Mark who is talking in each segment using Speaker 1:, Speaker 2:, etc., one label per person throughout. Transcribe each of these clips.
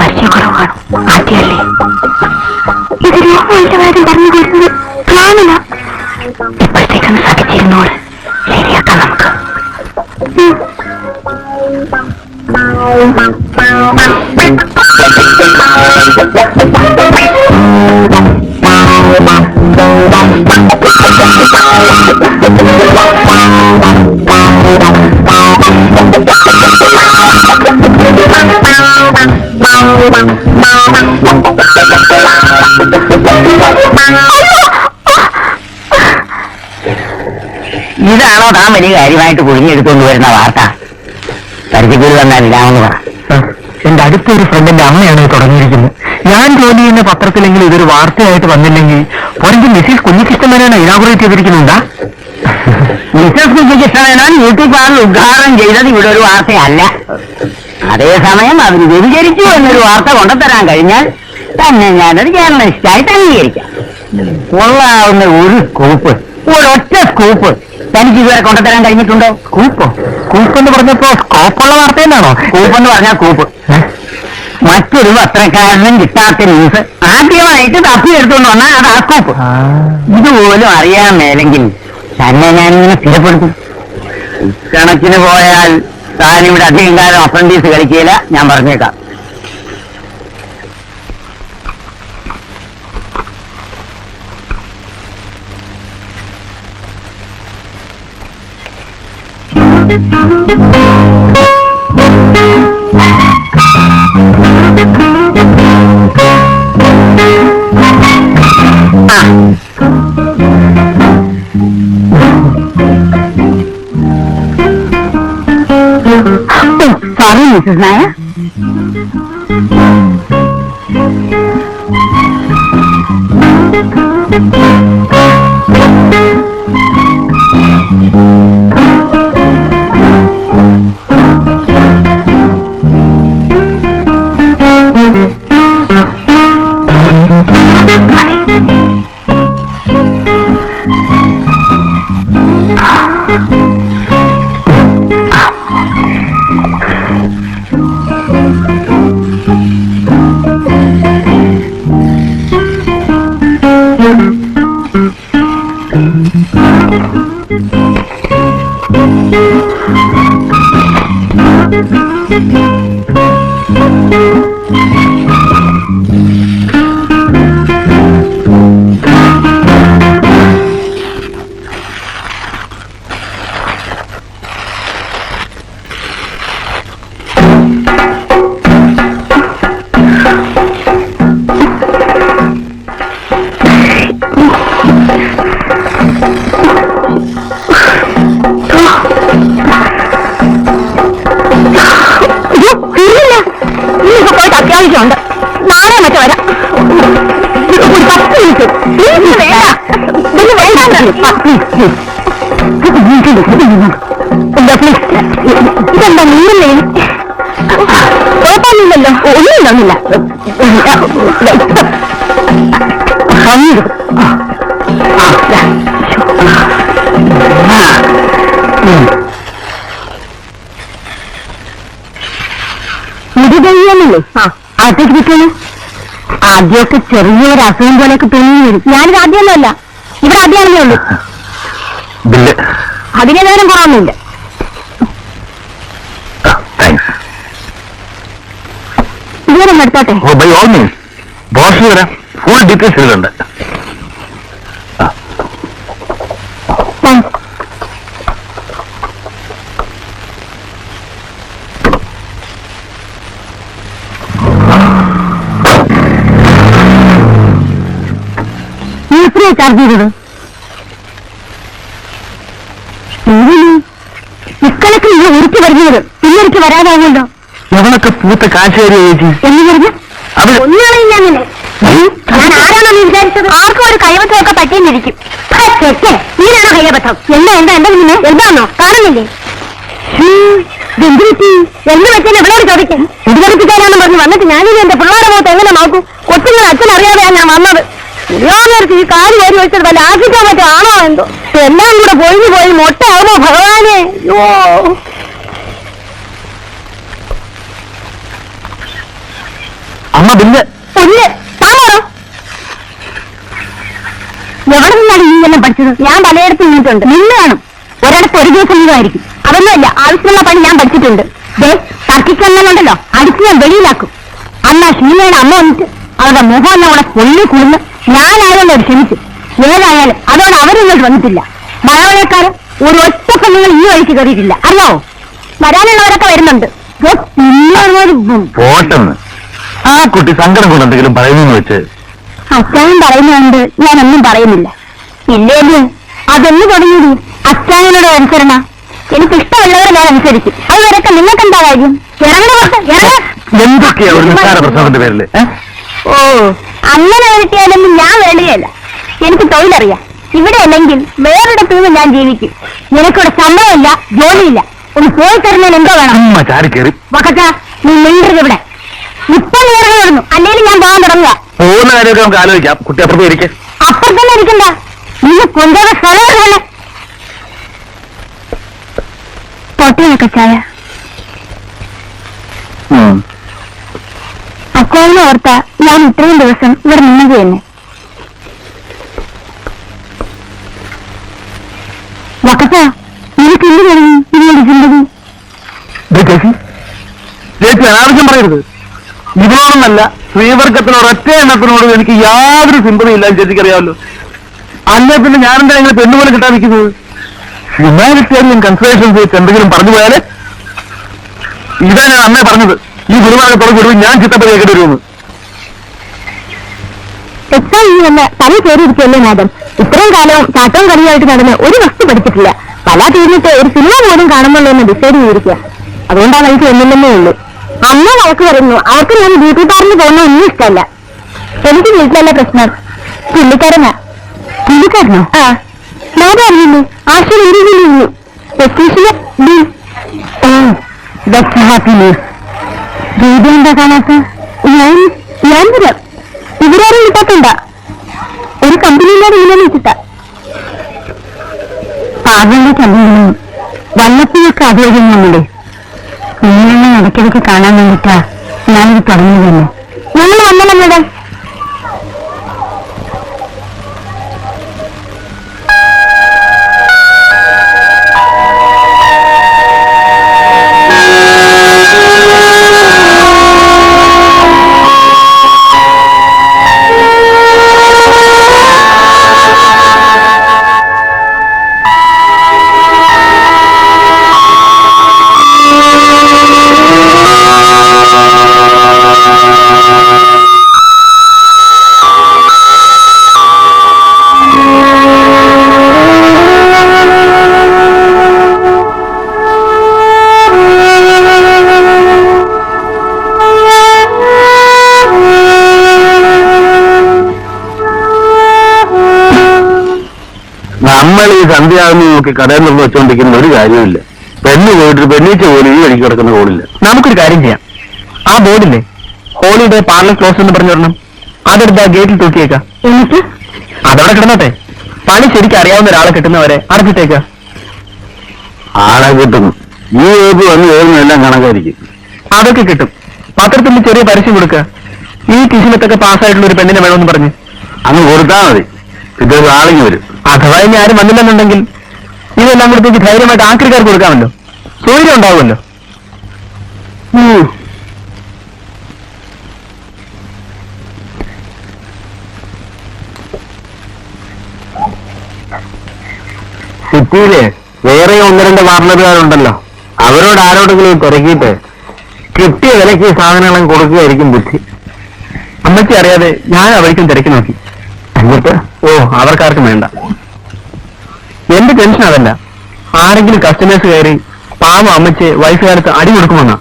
Speaker 1: പരിചയക്കുറവാണ്. ആദ്യമല്ലേ ഇത് രോഗമായിട്ട് കാര്യം പറഞ്ഞു കൊടുത്തത് പ്ലാനില്ല. ഇപ്പോഴത്തേക്കൊന്ന് സഹിച്ചിരുന്നോട് ശരിയാക്കാം നമുക്ക്.
Speaker 2: ഇതാണോ താൻ വലിയ കാര്യമായിട്ട് കുഴിഞ്ഞെടുത്തുകൊണ്ട് വരുന്ന വാർത്ത? പരിചയത്തിൽ വന്നാലില്ലാമെന്ന് പറ.
Speaker 3: എന്റെ അടുത്തൊരു ഫ്രണ്ടിന്റെ അമ്മയാണ് തുടങ്ങിയിരിക്കുന്നത്. ഞാൻ ജോലി ചെയ്യുന്ന പത്രത്തിലെങ്കിലും ഇതൊരു വാർത്തയായിട്ട് വന്നില്ലെങ്കിൽ ഒരെങ്കിൽ Mrs കുഞ്ഞിക്കൃഷ്ണമേനോനെ inaugurate ചെയ്തിരിക്കുന്നുണ്ടാ?
Speaker 2: Mrs കുഞ്ഞിക്കൃഷ്ണമേനോൻ YouTube channel ഉദ്ഘാടനം ചെയ്തത് ഇവിടെ ഒരു വാർത്തയല്ല. അതേസമയം അവർ വ്യഭിചരിച്ചു എന്നൊരു വാർത്ത കൊണ്ടുതരാൻ കഴിഞ്ഞാൽ തന്നെ ഞാനൊരു ജേർണലിസ്റ്റായിട്ട് അംഗീകരിക്കാം. കൊള്ളാവുന്ന ഒരു സ്കൂപ്പ്, ഒരൊറ്റ സ്കൂപ്പ് തനിക്ക് ഇതുവരെ കൊണ്ടുതരാൻ കഴിഞ്ഞിട്ടുണ്ടോ?
Speaker 3: സ്കൂപ്പോ? സ്കൂപ്പ് എന്ന് പറഞ്ഞപ്പോ സ്കോപ്പുള്ള വാർത്ത തന്നെയാണോ?
Speaker 2: സ്കൂപ്പ് എന്ന് പറഞ്ഞാൽ സ്കൂപ്പ്. മറ്റൊരു പത്രക്കാരനും കിട്ടാത്ത ന്യൂസ് ആദ്യമായിട്ട് തപ്പിയെടുത്തുകൊണ്ട് വന്നാൽ അത് ആ സ്കൂപ്പ്. ഇതുപോലും അറിയാൻ മേലെങ്കിൽ തന്നെ ഞാനിങ്ങനെ സ്ഥിരപ്പെടുത്തും. ഇക്കണക്കിന് പോയാൽ താനിവിടെ അധികം കാലം അപ്രന്റീസ് കളിക്കില്ല, ഞാൻ പറഞ്ഞേക്കാം. Sorry, Mrs. Nair. അത്യാവശ്യമുണ്ട്. നാളെ മറ്റോ വരാം. ഒരു 10 മിനിറ്റ് ഇതെന്താ നീരല്ലേ? കുഴപ്പമൊന്നുമില്ലല്ലോ. ഒന്നുമില്ല. ഇത് കഴിയാനല്ലേ അകത്തേക്ക് കിട്ടുന്നു. ആദ്യമൊക്കെ ചെറിയൊരു അസുഖം പോലെയൊക്കെ തോന്നി വരും. ഞാനിത് ആദ്യമൊന്നുമല്ല, ഇവിടെ ആദ്യമാണല്ലേ ഉള്ളൂ. അതിന് നേരം കുറവൊന്നുമില്ല. ഇതുവരെ എടുത്തോട്ടെ.
Speaker 3: ഫുൾ ഡീറ്റെയിൽസ് ഇതിലുണ്ട്.
Speaker 1: ചാർജ് ചെയ്തത് ഇക്കണക്കിന് ഇത് ഉരുട്ടി വരുന്നത് പിന്നെ എനിക്ക് വരാതാവുമല്ലോ.
Speaker 3: എവളൊക്കെ പൂത്ത കാശേരി
Speaker 1: എന്ന് പറഞ്ഞു ഒന്നുകളില്ല. അങ്ങനെ ഞാൻ ആരാണോ നീ വിചാരിച്ചത്? ആർക്കും ഒരു കൈവത്തമൊക്കെ പറ്റിയെന്നിരിക്കും. നീനാണോ കയ്യബദ്ധം? എന്താ പിന്നെ എന്താണോ കാണുന്നില്ലേ? എന്ത് പറ്റി? എന്ത് പറ്റിയെന്ന് എവിടെയോട് ചോദിക്കാൻ ഉദ്ഘാടിപ്പിക്കാനാണെന്ന് പറഞ്ഞ് വന്നിട്ട് ഞാനിത് എന്റെ പിള്ളേരെ മുഖത്ത് എങ്ങനെ നോക്കൂ? കൊച്ചുങ്ങൾ അച്ഛൻ അറിയാതെയാണ് ഞാൻ വന്നത്. നേരത്തെ ഈ കാല് വാരി വെച്ചത് വല്ല ആക്കിക്കാൻ പറ്റാണോ എന്തോ എല്ലാം കൂടെ പൊഴിഞ്ഞു പോയി മൊട്ടയാണോ ഭഗവാനെ. അയ്യോ
Speaker 3: അമ്മ ബില്ല്
Speaker 1: പുല്ല് താമോ എവിടെ നിന്നാണ് ഈ എല്ലാം പഠിച്ചത്? ഞാൻ പലയിടത്തും നിന്നിട്ടുണ്ട്. നിന്ന് കാണും. ഒരിടത്ത് ഒരു ദിവസം നിന്നുമായിരിക്കും. അതൊന്നുമല്ല, ആവശ്യമുള്ള പണി ഞാൻ പഠിച്ചിട്ടുണ്ട്. തർക്കിക്കുന്നുണ്ടല്ലോ, അടിച്ച് ഞാൻ വെളിയിലാക്കും. അന്ന് ആ ഷീലയുടെ അമ്മ വന്നിട്ട് അവരുടെ മുഖം എല്ലാം കൂടെ കൊള്ളി കുളിന്ന് ഞാനായതുകൊണ്ട് അവർ ക്ഷമിച്ചു. ഏതായാലും അതോടെ അവരിങ്ങോട്ട് വന്നിട്ടില്ല. മഴവളക്കാരൻ ഒരു ഒറ്റ പെണ്ണുങ്ങൾ ഈ വഴിക്ക് കയറിയിട്ടില്ല. അറിയാവോ? വരാനുള്ളവരൊക്കെ വരുന്നുണ്ട്.
Speaker 3: പോട്ടെന്ന് ആ കുട്ടി സങ്കടം കൊണ്ട് എന്തെങ്കിലും പറയുന്നു വെച്ച്
Speaker 1: അച്ചായൻ പറയുന്നുണ്ട്. ഞാനൊന്നും പറയുന്നില്ല. ഇല്ലേല് അതൊന്നു തുടങ്ങിയത് അച്ചായനോട് അനുസരണ. എനിക്കിഷ്ടമുള്ളവരെ ഞാൻ അനുസരിക്കും. അതുവരൊക്കെ നിങ്ങൾക്ക് എന്താ കാര്യം?
Speaker 3: എന്തൊക്കെയാ ഒരു നിസ്സാര പ്രശ്നത്തിന്റെ പേരില്?
Speaker 1: ഓ അങ്ങനെ വരട്ടിയാലൊന്നും ഞാൻ വേണ്ടുകയല്ല. എനിക്ക് തൊഴിലറിയാം. ഇവിടെ അല്ലെങ്കിൽ വേറൊരിടത്തു നിന്ന് ഞാൻ ജീവിക്കും. നിനക്കിവിടെ ശമ്പളമില്ല, ജോലിയില്ല. ഒന്ന് പോയി തരുന്നതിന് എന്തോ വേണം?
Speaker 3: ചാരി കയറി
Speaker 1: വക്കച്ച നീ മിണ്ടരുത് ഇവിടെ. ഇപ്പൊ നേരെ വരുന്നു, അല്ലെങ്കിൽ ഞാൻ പോകാൻ തുടങ്ങുക.
Speaker 3: പോകുന്ന കാര്യമൊക്കെ നമുക്ക് ആലോചിക്കാം. കുട്ടി അപ്പുറത്ത് ഇരിക്കും.
Speaker 1: അപ്പുറത്തന്നെ ഇരിക്കണ്ട, നിങ്ങൾ കൊണ്ടുപോയ സ്ഥലം തന്നെ പൊട്ടിയൊക്കെ ചായ. അച്ചായനെ ഓർത്ത ഞാൻ ഇത്രയും ദിവസം ഇവിടെ നിന്നത് തന്നെ. വക്കച്ച നിനക്ക് എന്ത് കഴിഞ്ഞു നിങ്ങളുടെ ചിന്തതി?
Speaker 3: ചേച്ചി അനാവശ്യം പറയരുത്. ഇവരോടൊന്നല്ല, സ്ത്രീവർഗത്തിനോട് ഒറ്റ എണ്ണത്തിനോട് എനിക്ക് യാതൊരു സിമ്പതി ഇല്ല. ചേച്ചിക്ക് അറിയാമല്ലോ. അല്ലേ പിന്നെ ഞാനെന്താ നിങ്ങൾ പെണ്ണുപോലെ കിട്ടാൻ നിൽക്കുന്നത്? ഹ്യൂമാനിറ്റേറിയൻ കൺസിഡറേഷൻസ് വെച്ച് എന്തെങ്കിലും പറഞ്ഞു പോയാല് ഇതാ ഞാൻ അമ്മയെ പറഞ്ഞത്. ഈ ഗുരുവായൂരത്തോടെ വിടുവിൽ ഞാൻ ചിത്തപ്പതി കേൾക്കേണ്ടി വരുമെന്ന്.
Speaker 1: എക്സാം വന്ന് തല കയറിയിരിക്കല്ലേ മാഡം? ഇത്രയും കാലവും ചാട്ടവും കളിയായിട്ട് നടന്ന് ഒരു വസ്തു പഠിച്ചിട്ടില്ല. പല തീർന്നിട്ട് ഒരു സിനിമ പോലും കാണുന്നുള്ളൂ എന്ന് ഡിസൈഡ് ചെയ്തിരിക്കുക. അതുകൊണ്ടാണ് എനിക്ക് ഒന്നില്ലെന്നേ ഉള്ളൂ. അമ്മ വഴക്ക് പറയുന്നു. അവർക്ക് ഞാൻ ബ്യൂട്ടി പാർലറിൽ പോകുന്ന ഒന്നും ഇഷ്ടമല്ല. എനിക്ക് വീട്ടിലല്ല പ്രശ്നം. പുള്ളിക്കാരനാ. പുള്ളിക്കാരനോ? ആ മാഡം അറിയില്ലേ? ആശയം ഇന്ത്യയിലിരുന്നു. രീതി എന്താ കാണാത്ത? ഞാൻ വരാം. ഇവരാരും കിട്ടാത്തണ്ട. ഒരു കമ്പനിയില്ലാതെ ഇങ്ങനെ വെച്ചിട്ടാ പാവങ്ങളുടെ കമ്പനിയും വല്ലപ്പോഴൊക്കെ ആഗ്രഹിക്കും നമ്മുടെ. നിങ്ങളെ ഇടയ്ക്കിടയ്ക്ക് കാണാൻ വേണ്ടിട്ടാ ഞാനിത് തുടങ്ങിയത് തന്നെ. ഞങ്ങൾ വന്നല്ലോ മേഡം.
Speaker 3: നമ്മൾ ഈ സന്ധ്യയാകുന്ന നോക്കി കടയിൽ നിന്ന് വെച്ചോണ്ടിരിക്കുന്ന ഒരു കാര്യമില്ല. പെണ്ണ് പോയിട്ട് പെണ്ണീച്ച പോലും ഈ വഴിക്ക് കിടക്കുന്ന ഹോളില്ല. നമുക്കൊരു കാര്യം ചെയ്യാം. ആ ബോർഡില്ലേ, ഹോളിഡേ പാർലർ ക്ലോസ് എന്ന് പറഞ്ഞു വരണം. അതെടുത്ത് ആ ഗേറ്റിൽ തൂക്കിയേക്കാം.
Speaker 1: എന്നിട്ട്
Speaker 3: അതവിടെ കിടന്നോട്ടെ. പണി ശരിക്കും അറിയാവുന്ന ഒരാളെ കിട്ടുന്നവരെ അടച്ചിട്ടേക്ക. ആളെ കിട്ടുന്നു. ഈ ഏത് വന്ന് ഏതെല്ലാം കണക്കായിരിക്കും. അതൊക്കെ കിട്ടും. പത്രത്തിൽ ചെറിയ പരസ്യം കൊടുക്കുക. ഈ കിസിലത്തൊക്കെ പാസ്സായിട്ടുള്ള ഒരു പെണ്ണിനെ വേണമെന്ന് പറഞ്ഞ് അങ്ങ് കൊടുത്താൽ മതി. ഇത് ആളിങ്ങ് വരും. അഥവാ ഇനി ആരും വന്നില്ലെന്നുണ്ടെങ്കിൽ ഇതെല്ലാം കൂടത്തേക്ക് ധൈര്യമായിട്ട് ആക്രിക്കാർക്ക് കൊടുക്കാമല്ലോ. സൗകര്യം ഉണ്ടാവുമല്ലോ. സിറ്റിയില് വേറെ ഒന്ന് രണ്ട് പാർലറുകാരുണ്ടല്ലോ. അവരോട് ആരോടെങ്കിലും തിരക്കിയിട്ട് കിട്ടിയ വിലയ്ക്ക് സാധനങ്ങളും കൊടുക്കുകയായിരിക്കും ബുദ്ധി. അമ്മയ്ക്ക് അറിയാതെ ഞാൻ അവർക്കും തിരക്കി നോക്കി. എന്നിട്ട് അവർക്കാർക്കും വേണ്ട. എന്റെ ടെൻഷൻ അതല്ല, ആരെങ്കിലും കസ്റ്റമേഴ്സ് കയറി പാവം അമ്മച്ച് വയസ്സുകാലത്ത് അടി കൊടുക്കുമെന്നാ.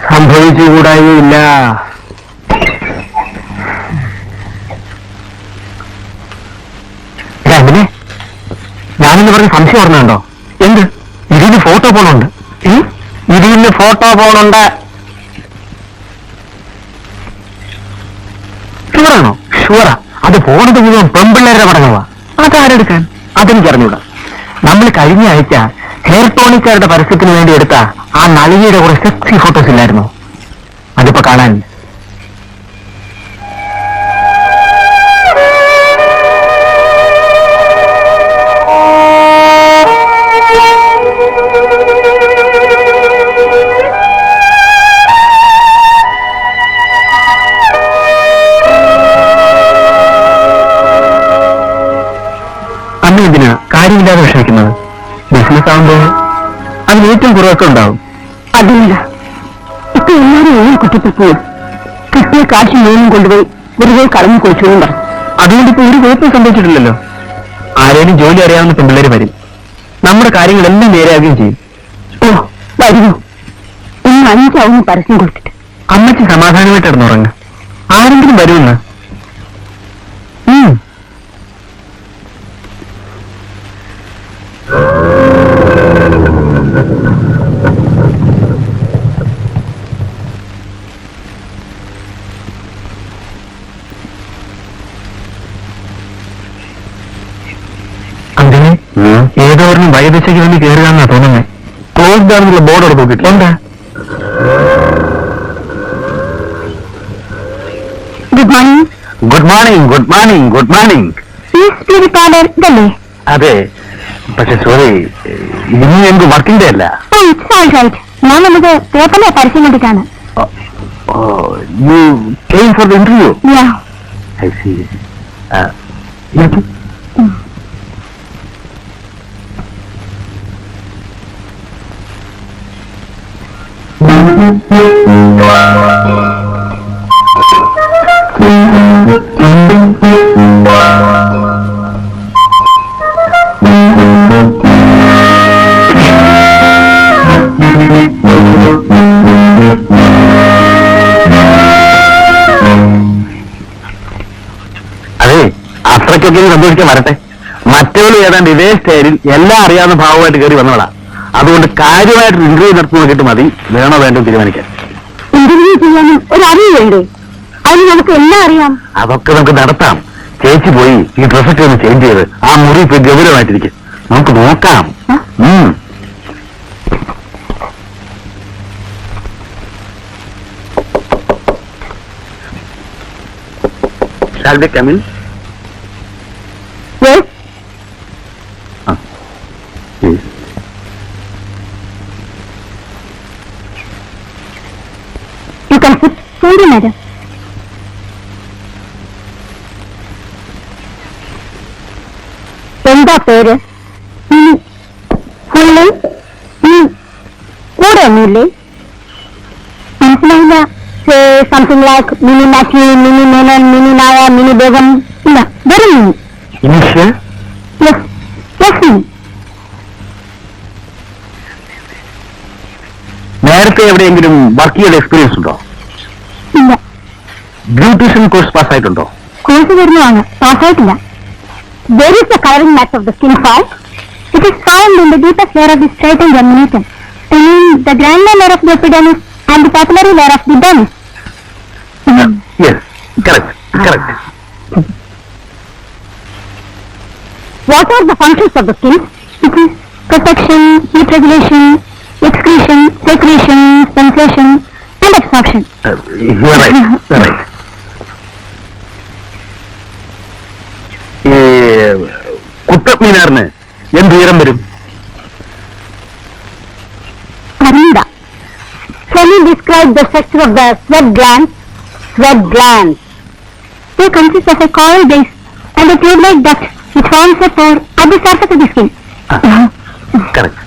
Speaker 3: സംഭവിച്ചുകൂടായില്ല. അങ്ങനെ ഞാനെന്ന് പറഞ്ഞ് സംശയം ഓർമ്മയുണ്ടോ? എന്ത്? ഇതിന് ഫോട്ടോ പോണുണ്ട്. ഇതിന് ഫോട്ടോ പോണുണ്ട്. ഷുവറാണോ? ഷുവറാ. അത് പോണത് മുഴുവൻ പെമ്പിള്ളേരുടെ പടങ്ങളാ. അതാരെടുക്കാൻ? അതെനിക്കറിഞ്ഞൂടാ. നമ്മൾ കഴിഞ്ഞ ആഴ്ച ഹെയർ ടോണിക്കാരുടെ പരസ്യത്തിന് വേണ്ടി എടുത്ത ആ നളികയുടെ കുറെ സെക്സി ഫോട്ടോസ് ഇല്ലായിരുന്നു? അതിപ്പോ കാണാൻ അന്ന് എന്തിനാ കാര്യമില്ലാതെ വിഷമിക്കുന്നത്? ബിസിനസ് ആകുമ്പോ അതിന് ഏറ്റവും കുറവൊക്കെ ഉണ്ടാവും.
Speaker 1: അതില്ല, ഇപ്പൊ എല്ലാവരും ഏഴ് കുട്ടിപ്പോഴും കിട്ടിയ കാശ് മൂന്നും കൊണ്ടുപോയി വെറുതെ കളഞ്ഞു കുളിച്ചു പറഞ്ഞു.
Speaker 3: അതുകൊണ്ട് ഇപ്പൊ ഒരു കുഴപ്പം സംഭവിച്ചിട്ടില്ലല്ലോ. ആരെയും ജോലി അറിയാവുന്ന പെൺപിള്ളേര് വരും, നമ്മുടെ കാര്യങ്ങളെല്ലാം നേരെയാകുകയും ചെയ്യും.
Speaker 1: ഓ വരുന്നു, ഇന്ന് 5 ആവുന്നു പരസ്യം കൊടുത്തിട്ട്.
Speaker 3: അമ്മയ്ക്ക് സമാധാനമായിട്ട് ഇടന്നുറങ്ങ. ആരെങ്കിലും വരുമെന്ന്. ഏതോറിനും വൈദശയ്ക്ക് വേണ്ടി കയറുകയെന്നാ തോന്നുന്നേ. ക്ലോസ്ഡ് ആണെന്നുള്ള ബോർഡ് അവിടെ നോക്കിയിട്ടില്ല. എന്താ?
Speaker 1: Good morning.
Speaker 3: Good morning, good morning, good morning.
Speaker 1: Beauty parlour ഇതല്ലേ?
Speaker 3: അതെ, പക്ഷെ സോറി, ഇന്ന് എനിക്ക് വർക്കിംഗ് ഡേ അല്ല.
Speaker 1: ഞാൻ നമുക്ക് പേപ്പറിലെ പരസ്യം കണ്ടിട്ടാണ്.
Speaker 3: You came for the interview? I see. അതെ, അത്രയ്ക്കൊക്കെ സന്തോഷിക്കാൻ വരട്ടെ. മറ്റവള് ഏതാണ്ട് ഇതേ സ്റ്റൈലിൽ എല്ലാം അറിയാവുന്ന ഭാവമായിട്ട് കയറി വന്നവളാ. അതുകൊണ്ട് കാര്യമായിട്ട് ഇന്റർവ്യൂ നടത്തി നോക്കിയിട്ട് മതി വേണോ വേണ്ടോ തീരുമാനിക്കാൻ.
Speaker 1: ഇന്റർവ്യൂ ചെയ്യാനും ഒരു അറിവ് വേണ്ടേ? അതിന് നമുക്ക് എല്ലാം അറിയാം.
Speaker 3: അതൊക്കെ നമുക്ക് നടത്താം. ചേച്ചി പോയി ഈ ഡ്രസ്സൊക്കെ ഒന്ന് ചേഞ്ച് ചെയ്ത് ആ മുറി ഇപ്പൊ ഗൗരവമായിട്ടിരിക്കും. നമുക്ക് നോക്കാം. Shall we come in?
Speaker 1: Yes.
Speaker 3: Yes.
Speaker 1: You can sit. Thank you, madam. എന്താ പേര്? ഫുള്ള് കൂടെ ഒന്നുമില്ലേ? മനസ്സിലായില്ല. സംതിങ് ലൈക്ക് മിനി മാറ്റി, മിനി മേനൻ, മിനി നായ, മിനി ബേഗം. ഇല്ല, വെറും mini.
Speaker 3: Initial?
Speaker 1: Yes, yes mini.
Speaker 3: നേരത്തെ എവിടെയെങ്കിലും വർക്ക് ചെയ്ത എക്സ്പീരിയൻസ് ഉണ്ടോ?
Speaker 1: ഇല്ല.
Speaker 3: Beautician course പാസ്സായിട്ടുണ്ടോ?
Speaker 1: കോഴ്സ് വരുന്നതാണ്, പാസ്സായിട്ടില്ല. There is a coloring match of the skin file. It is found in the deepest layer of the stratum germinatum, the granular layer of the epidermis and the papillary layer of the dermis.
Speaker 3: Yes, correct, correct.
Speaker 1: What are the functions of the skin? It is protection, heat regulation, excretion, secretion, sensation, and absorption.
Speaker 3: You are right, you are right. Qutub മീനാറിന് എന്ത് ഉയരം വരും?
Speaker 1: അറിയില്ല. Can you describe the structure of the sweat glands? Sweat glands. They consist of a coil base and a tube-like duct which forms a pore at the surface of the skin.
Speaker 3: Correct.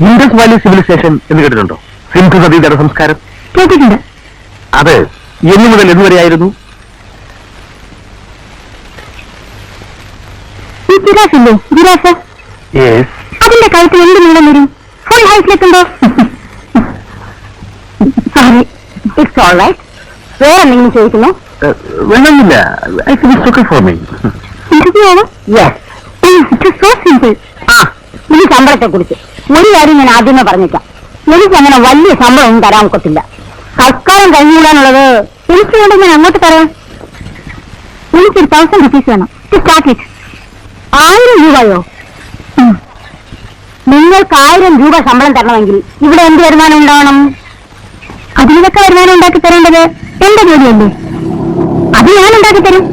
Speaker 3: Indus Valley Civilisation എന്ന് കേട്ടിട്ടുണ്ടോ? സിന്ധു നദീതട സംസ്കാരം
Speaker 1: കേട്ടിട്ടുണ്ട്.
Speaker 3: അത് എന്നു മുതൽ എന്നുവരെയായിരുന്നു?
Speaker 1: ഈ ജിറാഫില്ലേ, giraffe, അതിന്റെ കഴുത്തിൽ എന്ത് നീളം വരും? ഫുൾ ഹൈറ്റിലെത്തുണ്ടോ? Sorry, it's all right. വേറെ എന്തെങ്കിലും ചോദിക്കുന്നു?
Speaker 3: വേണമെന്നില്ല. I think it's okay for me.
Speaker 1: Interview ആണ്? Yes. It is so simple. ഈ ശമ്പളത്തെ കുറിച്ച് ഒരു കാര്യം ഞാൻ ആദ്യമേ പറഞ്ഞേക്കാം. എനിക്ക് അങ്ങനെ വലിയ ശമ്പളം ഒന്നും തരാൻ ഒക്കത്തില്ല. തൽക്കാലം കഴിഞ്ഞുകൂടാനുള്ളത് എനിക്ക് വേണ്ടി ഞാൻ അങ്ങോട്ട് തരാം. എനിക്കൊരു 1000 rupees വേണം ടു സ്റ്റാർട്ട് ഇറ്റ്. 1000 രൂപയോ? നിങ്ങൾക്ക് 1000 രൂപ ശമ്പളം തരണമെങ്കിൽ ഇവിടെ എന്ത് വരുമാനം ഉണ്ടാവണം? അതിനൊക്കെ വരുമാനം ഉണ്ടാക്കി തരേണ്ടത് എന്റെ ജോലിയല്ലേ? അത് ഞാൻ ഉണ്ടാക്കി തരും.